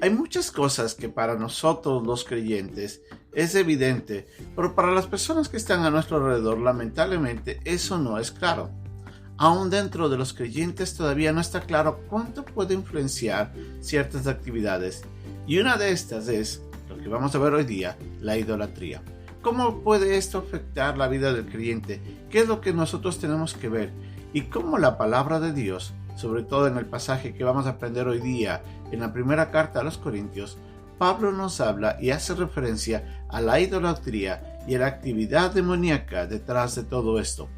Hay muchas cosas que para nosotros los creyentes es evidente, pero para las personas que están a nuestro alrededor, lamentablemente, eso no es claro. Aún dentro de los creyentes todavía no está claro cuánto puede influenciar ciertas actividades. Y una de estas es, lo que vamos a ver hoy día, la idolatría. ¿Cómo puede esto afectar la vida del creyente? ¿Qué es lo que nosotros tenemos que ver? Y cómo la palabra de Dios, sobre todo en el pasaje que vamos a aprender hoy día, en la primera carta a los Corintios, Pablo nos habla y hace referencia a la idolatría y a la actividad demoníaca detrás de todo esto.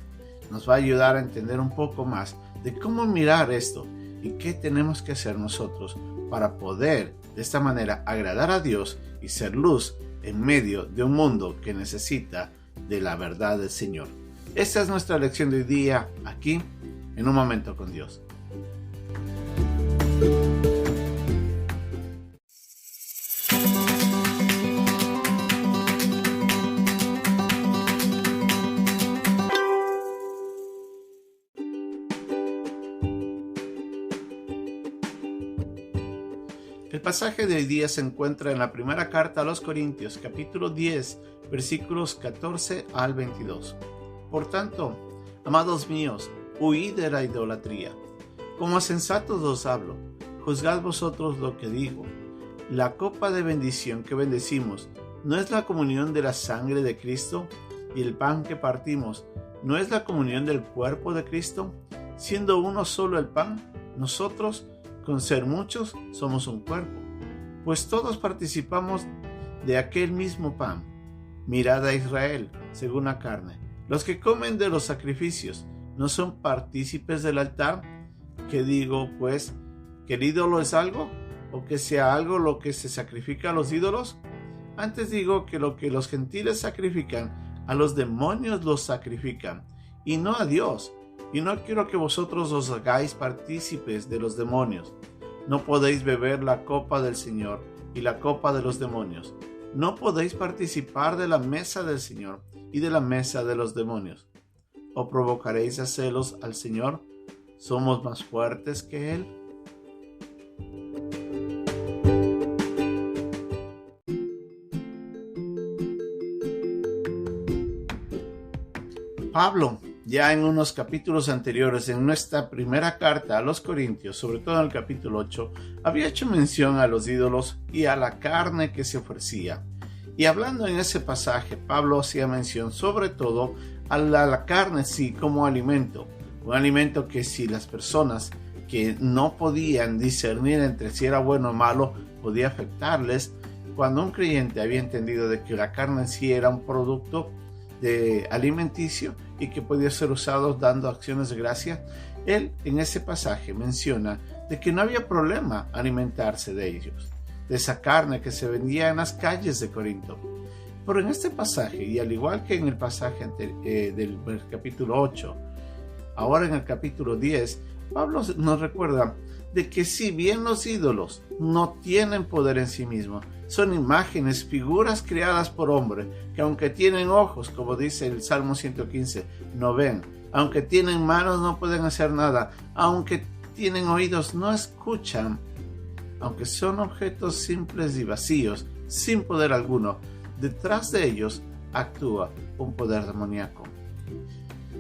Nos va a ayudar a entender un poco más de cómo mirar esto y qué tenemos que hacer nosotros para poder de esta manera agradar a Dios y ser luz en medio de un mundo que necesita de la verdad del Señor. Esta es nuestra lección de hoy día aquí en Un Momento con Dios. El pasaje de hoy día se encuentra en la primera carta a los Corintios, capítulo 10, versículos 14 al 22. Por tanto, amados míos, huid de la idolatría. Como a sensatos os hablo, juzgad vosotros lo que digo. La copa de bendición que bendecimos, ¿no es la comunión de la sangre de Cristo? Y el pan que partimos, ¿no es la comunión del cuerpo de Cristo? Siendo uno solo el pan, nosotros, con ser muchos, somos un cuerpo, pues todos participamos de aquel mismo pan. Mirad a Israel, según la carne. Los que comen de los sacrificios, ¿no son partícipes del altar? ¿Qué digo, pues? ¿Que el ídolo es algo? ¿O que sea algo lo que se sacrifica a los ídolos? Antes digo que lo que los gentiles sacrifican, a los demonios los sacrifican, y no a Dios. Y no quiero que vosotros os hagáis partícipes de los demonios. No podéis beber la copa del Señor y la copa de los demonios. No podéis participar de la mesa del Señor y de la mesa de los demonios. ¿O provocaréis a celos al Señor? ¿Somos más fuertes que Él? Pablo, ya en unos capítulos anteriores, en nuestra primera carta a los Corintios, sobre todo en el capítulo 8, había hecho mención a los ídolos y a la carne que se ofrecía. Y hablando en ese pasaje, Pablo hacía mención sobre todo a la carne sí como alimento. Un alimento que si las personas que no podían discernir entre si era bueno o malo, podía afectarles. Cuando un creyente había entendido de que la carne en sí era un producto de alimenticio y que podía ser usado dando acciones de gracia, él en ese pasaje menciona de que no había problema alimentarse de ellos, de esa carne que se vendía en las calles de Corinto. Pero en este pasaje, y al igual que en el pasaje del capítulo 8, ahora en el capítulo 10, Pablo nos recuerda de que si bien los ídolos no tienen poder en sí mismos, son imágenes, figuras creadas por hombre, que aunque tienen ojos, como dice el Salmo 115, no ven, aunque tienen manos no pueden hacer nada, aunque tienen oídos no escuchan, aunque son objetos simples y vacíos, sin poder alguno, detrás de ellos actúa un poder demoníaco.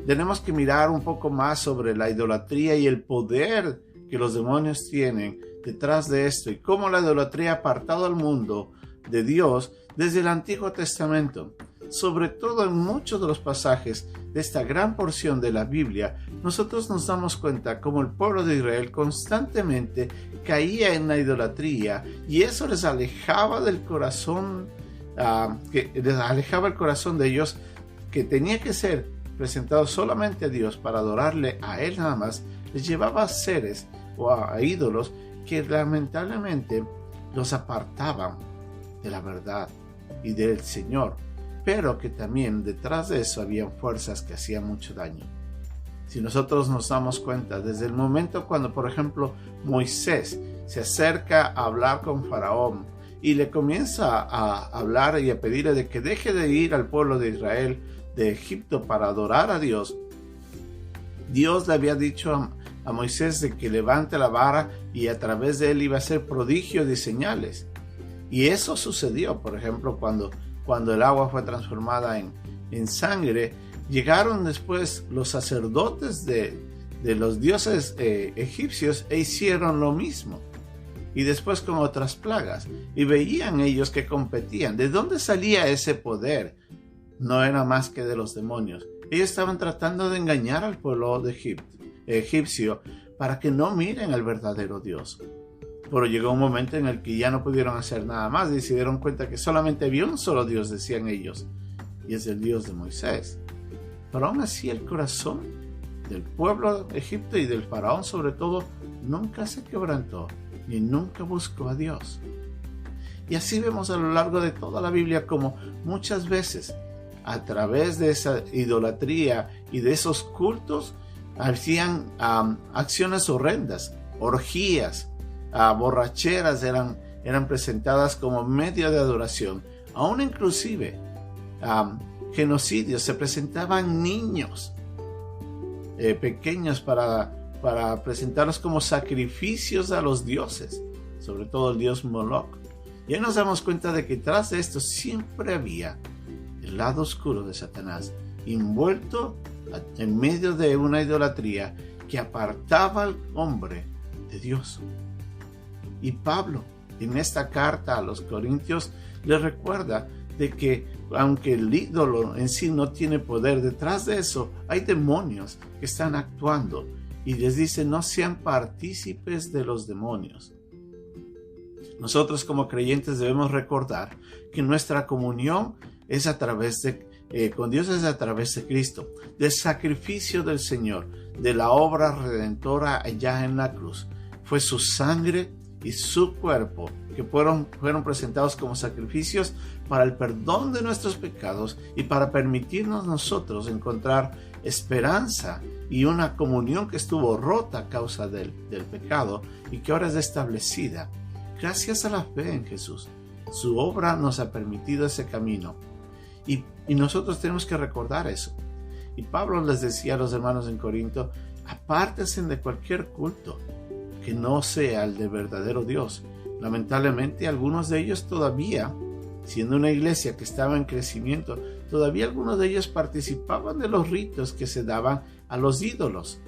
Tenemos que mirar un poco más sobre la idolatría y el poder que los demonios tienen detrás de esto y cómo la idolatría ha apartado al mundo de Dios desde el Antiguo Testamento. Sobre todo en muchos de los pasajes de esta gran porción de la Biblia, nosotros nos damos cuenta cómo el pueblo de Israel constantemente caía en la idolatría y eso les alejaba del corazón, les alejaba el corazón de ellos, que tenía que ser presentado solamente a Dios para adorarle a Él nada más, les llevaba a seres o a ídolos que lamentablemente los apartaban de la verdad y del Señor, pero que también detrás de eso habían fuerzas que hacían mucho daño. Si nosotros nos damos cuenta, desde el momento cuando, por ejemplo, Moisés se acerca a hablar con Faraón y le comienza a hablar y a pedirle de que deje de ir al pueblo de Israel de Egipto para adorar a Dios, Dios le había dicho a Moisés de que levante la vara y a través de él iba a hacer prodigios y señales. Y eso sucedió, por ejemplo, cuando el agua fue transformada en sangre, llegaron después los sacerdotes de los dioses egipcios e hicieron lo mismo. Y después con otras plagas. Y veían ellos que competían. ¿De dónde salía ese poder? No era más que de los demonios. Ellos estaban tratando de engañar al pueblo de egipcio para que no miren al verdadero Dios. Pero llegó un momento en el que ya no pudieron hacer nada más y se dieron cuenta que solamente había un solo Dios, decían ellos, y es el Dios de Moisés. Pero aún así el corazón del pueblo de Egipto y del faraón sobre todo nunca se quebrantó ni nunca buscó a Dios. Y así vemos a lo largo de toda la Biblia como muchas veces a través de esa idolatría y de esos cultos hacían acciones horrendas, orgías, borracheras eran presentadas como medio de adoración. Aún inclusive genocidios, se presentaban niños pequeños para presentarlos como sacrificios a los dioses, sobre todo el dios Moloch. Y ahí nos damos cuenta de que tras de esto siempre había el lado oscuro de Satanás, envuelto en medio de una idolatría que apartaba al hombre de Dios. Y Pablo, en esta carta a los Corintios, les recuerda de que aunque el ídolo en sí no tiene poder, detrás de eso hay demonios que están actuando. Y les dice, no sean partícipes de los demonios. Nosotros como creyentes debemos recordar que nuestra comunión es a través con Dios es a través de Cristo, del sacrificio del Señor, de la obra redentora allá en la cruz. Fue su sangre y su cuerpo que fueron presentados como sacrificios para el perdón de nuestros pecados y para permitirnos nosotros encontrar esperanza y una comunión que estuvo rota a causa del pecado y que ahora es establecida gracias a la fe en Jesús. Su obra nos ha permitido ese camino y nosotros tenemos que recordar eso. Y Pablo les decía a los hermanos en Corinto, apártense de cualquier culto que no sea el de verdadero Dios. Lamentablemente algunos de ellos todavía, siendo una iglesia que estaba en crecimiento, todavía algunos de ellos participaban de los ritos que se daban a los ídolos.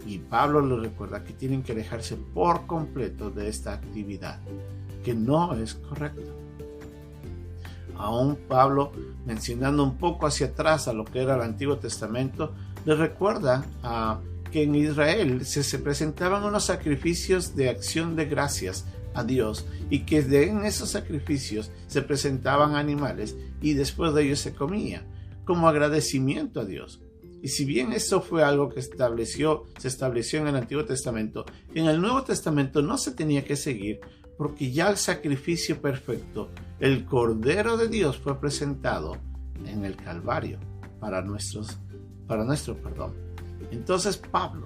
Y Pablo les recuerda que tienen que alejarse por completo de esta actividad, que no es correcta. Aún Pablo, mencionando un poco hacia atrás a lo que era el Antiguo Testamento, les recuerda que en Israel se presentaban unos sacrificios de acción de gracias a Dios y que en esos sacrificios se presentaban animales y después de ellos se comía como agradecimiento a Dios. Y si bien eso fue algo que se estableció en el Antiguo Testamento, en el Nuevo Testamento no se tenía que seguir porque ya el sacrificio perfecto, el Cordero de Dios, fue presentado en el Calvario para nuestro perdón. Entonces Pablo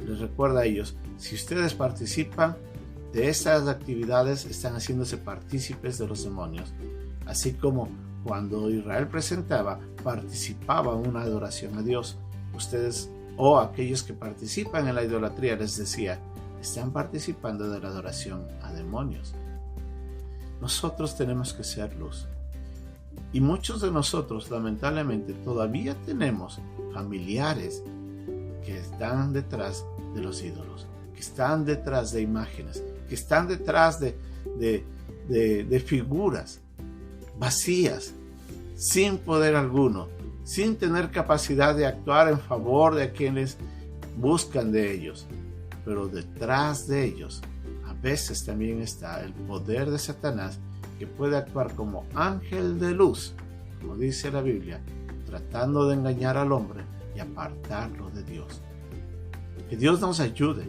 les recuerda a ellos, si ustedes participan de estas actividades, están haciéndose partícipes de los demonios, así como cuando Israel participaba en una adoración a Dios. Ustedes o aquellos que participan en la idolatría, les decía, están participando de la adoración a demonios. Nosotros tenemos que ser luz. Y muchos de nosotros, lamentablemente, todavía tenemos familiares que están detrás de los ídolos, que están detrás de imágenes, que están detrás de figuras vacías, sin poder alguno, sin tener capacidad de actuar en favor de quienes buscan de ellos. Pero detrás de ellos a veces también está el poder de Satanás, que puede actuar como ángel de luz, como dice la Biblia, tratando de engañar al hombre y apartarlo de Dios. Que Dios nos ayude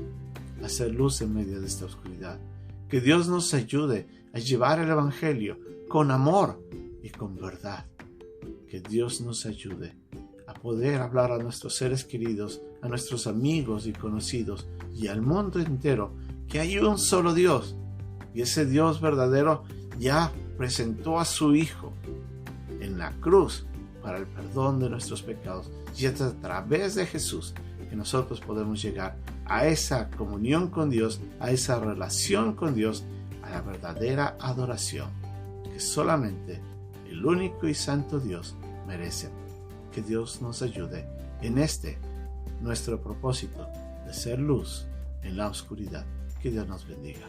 a hacer luz en medio de esta oscuridad. Que Dios nos ayude a llevar el Evangelio con amor y con verdad. Que Dios nos ayude a poder hablar a nuestros seres queridos, a nuestros amigos y conocidos y al mundo entero que hay un solo Dios, y ese Dios verdadero ya presentó a su Hijo en la cruz para el perdón de nuestros pecados, y es a través de Jesús que nosotros podemos llegar a esa comunión con Dios, a esa relación con Dios, a la verdadera adoración que solamente el único y santo Dios merece. Que Dios nos ayude en nuestro propósito de ser luz en la oscuridad. Que Dios nos bendiga.